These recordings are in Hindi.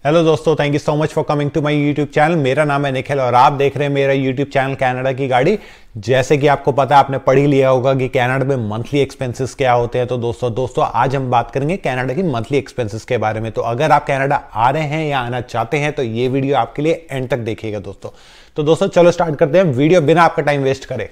हेलो दोस्तों, thank you so much for coming to my YouTube channel. मेरा नाम है निखिल और आप देख रहे हैं मेरा यूट्यूब चैनल कनाडा की गाड़ी। जैसे कि आपको पता है, आपने पढ़ ही लिया होगा कि कनाडा में मंथली एक्सपेंसेस क्या होते हैं। तो दोस्तों आज हम बात करेंगे कनाडा की मंथली एक्सपेंसेस के बारे में। तो अगर आप कनाडा आ रहे हैं या आना चाहते हैं तो ये वीडियो आपके लिए एंड तक देखिएगा दोस्तों। तो दोस्तों चलो स्टार्ट करते हैं वीडियो बिना आपका टाइम वेस्ट करे।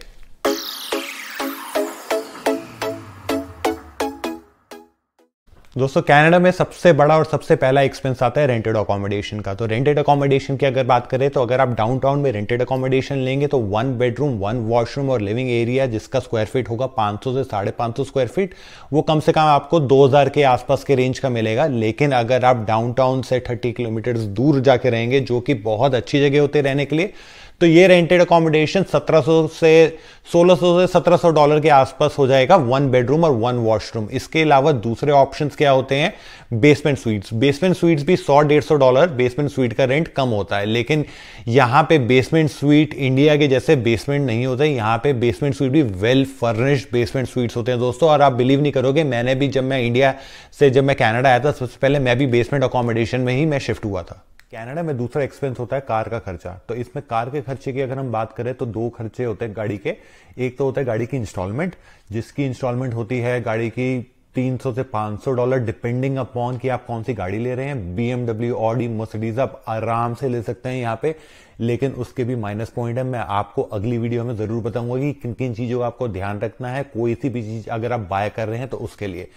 दोस्तों कनाडा में सबसे बड़ा और सबसे पहला एक्सपेंस आता है रेंटेड अकोमोडेशन का। तो रेंटेड अकोमोडेशन की अगर बात करें तो अगर आप डाउनटाउन में रेंटेड अकोमोडेशन लेंगे तो 1 बेडरूम 1 वॉशरूम और लिविंग एरिया जिसका स्क्वायर फीट होगा 500 से 550 स्क्वायर फीट, वो कम से कम आपको 2000 के आसपास के रेंज का मिलेगा। लेकिन अगर आप डाउनटाउन से 30 किलोमीटर दूर जाके रहेंगे, जो कि बहुत अच्छी जगह होती है रहने के लिए, तो ये रेंटेड अकोमोडेशन 1600 से $1700 के आसपास हो जाएगा 1 बेडरूम और 1 वॉशरूम। इसके अलावा दूसरे ऑप्शंस क्या होते हैं? Basement sweets. बेसमेंट स्वीट्स भी $100-150 बेसमेंट स्वीट का रेंट कम होता है। लेकिन यहाँ पे बेसमेंट स्वीट इंडिया के जैसे बेसमेंट नहीं होता है। यहाँ पे बेसमेंट स्वीट भी वेल फर्निश्ड बेसमेंट स्वीट्स होते हैं दोस्तों। और आप बिलीव नहीं करोगे, मैंने भी जब मैं कनाडा आया था, सबसे पहले मैं भी बेसमेंट अकोमोडेशन में ही मैं शिफ्ट हुआ था। कनाडा में दूसरा एक्सपेंस होता है कार का खर्चा। तो इसमें कार के खर्चे की अगर हम बात करें तो 2 खर्चे होते हैं गाड़ी के। एक तो होता है गाड़ी की इंस्टॉलमेंट, जिसकी इंस्टॉलमेंट होती है गाड़ी की $300 से $500 डिपेंडिंग अपॉन कि आप कौन सी गाड़ी ले रहे हैं। BMW, ऑडी, मर्सिडीज आप आराम से ले सकते हैं यहाँ पे। लेकिन उसके भी माइनस पॉइंट है। मैं आपको अगली वीडियो में जरूर बताऊंगा कि किन किन चीजों का आपको ध्यान रखना है कोई सी भी चीज अगर आप बाय कर रहे हैं तो उसके लिए।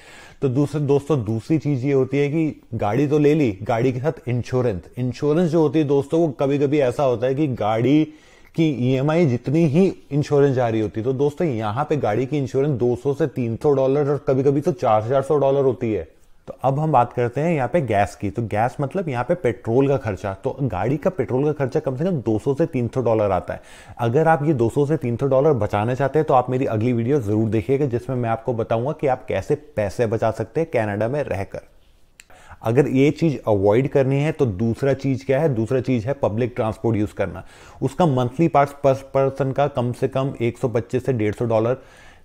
तो दूसरी चीज ये होती है कि गाड़ी तो ले ली, गाड़ी के साथ इंश्योरेंस जो होती है दोस्तों, वो कभी कभी ऐसा होता है कि गाड़ी की EMI जितनी ही इंश्योरेंस जा रही होती है। तो दोस्तों यहाँ पे गाड़ी की इंश्योरेंस $200 से $300 और कभी कभी तो $400 होती है। तो अब हम बात करते हैं यहाँ पे गैस की। तो गैस मतलब यहाँ पे पेट्रोल का खर्चा। तो गाड़ी का पेट्रोल का खर्चा कम से कम $200 से $300 आता है। अगर आप ये $200 से $300 बचाना चाहते हैं तो आप मेरी अगली वीडियो जरूर देखिएगा, जिसमें मैं आपको बताऊंगा कि आप कैसे पैसे बचा सकते हैं कनाडा में रहकर। अगर ये चीज अवॉइड करनी है तो दूसरा चीज क्या है? दूसरा चीज है पब्लिक ट्रांसपोर्ट यूज करना। उसका मंथली पास पर पर्सन का कम से कम $125 से $150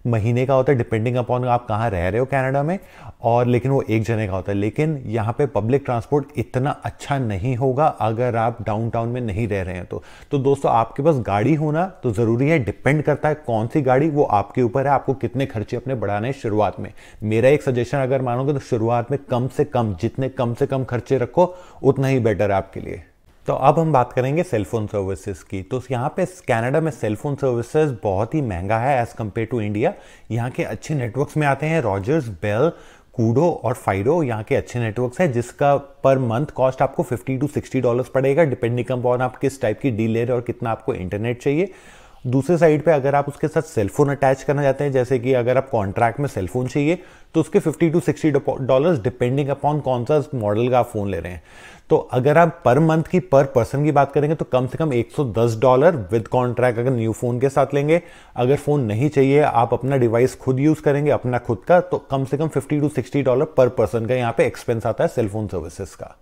महीने का होता है, डिपेंडिंग अपॉन आप कहाँ रह रहे हो कनाडा में। और लेकिन वो एक जने का होता है। लेकिन यहाँ पे पब्लिक ट्रांसपोर्ट इतना अच्छा नहीं होगा अगर आप डाउनटाउन में नहीं रह रहे हैं तो दोस्तों आपके पास गाड़ी होना तो जरूरी है। डिपेंड करता है कौन सी गाड़ी, वो आपके ऊपर है, आपको कितने खर्चे अपने बढ़ाने हैं शुरुआत में। मेरा एक सजेशन अगर मानोगे तो शुरुआत में कम से कम खर्चे रखो, उतना ही बेटर है आपके लिए। तो अब हम बात करेंगे सेलफोन सर्विसेज की। तो यहाँ पे कनाडा में सेलफोन सर्विसेज बहुत ही महंगा है एज कम्पेयर टू इंडिया। यहाँ के अच्छे नेटवर्क्स में आते हैं रॉजर्स, बेल, कूडो और फाइडो। यहाँ के अच्छे नेटवर्क्स है जिसका पर मंथ कॉस्ट आपको $50 to $60 पड़ेगा, डिपेंडिंग अपॉन आप किस टाइप की डील ले रहे हो और कितना आपको इंटरनेट चाहिए। दूसरे साइड पे अगर आप उसके साथ सेलफोन अटैच करना चाहते हैं, जैसे कि अगर आप कॉन्ट्रैक्ट में सेलफोन चाहिए तो उसके $50 to $60 डिपेंडिंग अपॉन कौन सा मॉडल का आप फोन ले रहे हैं। तो अगर आप पर मंथ की पर पर्सन की बात करेंगे तो कम से कम $110 विद कॉन्ट्रैक्ट अगर न्यू फोन के साथ लेंगे। अगर फोन नहीं चाहिए, आप अपना डिवाइस खुद यूज करेंगे अपना खुद का, तो कम से कम $50 to $60 पर पर्सन का यहाँ पे एक्सपेंस आता है सेलफोन सर्विसेज का।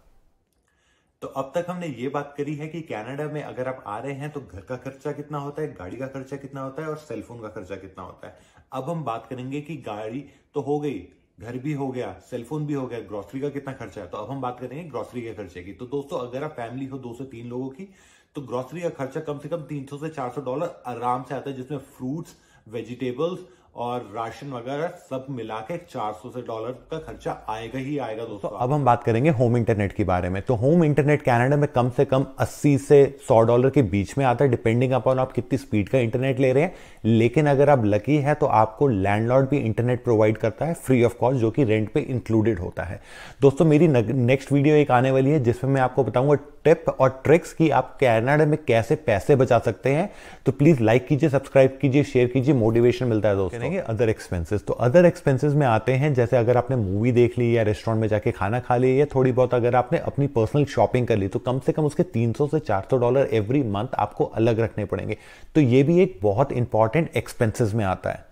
तो अब तक हमने ये बात करी है कि कनाडा में अगर आप आ रहे हैं तो घर का खर्चा कितना होता है, गाड़ी का खर्चा कितना होता है और सेलफोन का खर्चा कितना होता है। अब हम बात करेंगे कि गाड़ी तो हो गई, घर भी हो गया, सेलफोन भी हो गया, ग्रोसरी का कितना खर्चा है। तो अब हम बात करेंगे ग्रोसरी के खर्चे की। तो दोस्तों अगर आप फैमिली हो 2 से 3 लोगों की, तो ग्रोसरी का खर्चा कम से कम $300 से $400 आराम से आता है, जिसमें फ्रूट्स, वेजिटेबल्स और राशन वगैरह सब मिला के $400 से $100 का खर्चा आएगा ही आएगा दोस्तों। अब हम बात करेंगे होम इंटरनेट के बारे में। तो होम इंटरनेट कनाडा में कम से कम $80 से $100 के बीच में आता है, डिपेंडिंग अपॉन आप कितनी स्पीड का इंटरनेट ले रहे हैं। लेकिन अगर आप लकी है तो आपको लैंडलॉर्ड भी इंटरनेट प्रोवाइड करता है फ्री ऑफ कॉस्ट, जो कि रेंट पे इंक्लूडेड होता है। दोस्तों मेरी नेक्स्ट वीडियो एक आने वाली है जिसमें मैं आपको बताऊंगा टिप और ट्रिक्स कि आप कनाडा में कैसे पैसे बचा सकते हैं। तो प्लीज लाइक कीजिए, सब्सक्राइब कीजिए, शेयर कीजिए, मोटिवेशन मिलता है दोस्तों। Other expenses. तो अदर एक्सपेंसेस में आते हैं जैसे अगर आपने मूवी देख ली या रेस्टोरेंट में जाके खाना खा लिया या थोड़ी बहुत अगर आपने अपनी पर्सनल शॉपिंग कर ली, तो कम से कम उसके $300 से $400 एवरी मंथ आपको अलग रखने पड़ेंगे। तो ये भी एक बहुत इंपॉर्टेंट एक्सपेंसेस में आता है।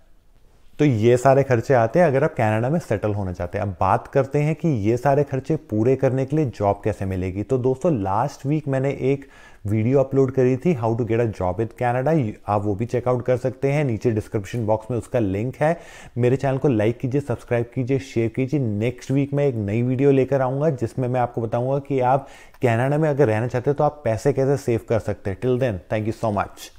तो ये सारे खर्चे आते हैं अगर आप कनाडा में सेटल होना चाहते हैं। अब बात करते हैं कि ये सारे खर्चे पूरे करने के लिए जॉब कैसे मिलेगी। तो दोस्तों लास्ट वीक मैंने एक वीडियो अपलोड करी थी how to get a job in Canada, आप वो भी चेकआउट कर सकते हैं, नीचे डिस्क्रिप्शन बॉक्स में उसका लिंक है। मेरे चैनल को लाइक कीजिए, सब्सक्राइब कीजिए, शेयर कीजिए। नेक्स्ट वीक मैं एक नई वीडियो लेकर आऊँगा जिसमें मैं आपको बताऊँगा कि आप कनाडा में अगर रहना चाहते हैं तो आप पैसे कैसे सेव कर सकते हैं। Till then, thank you so much.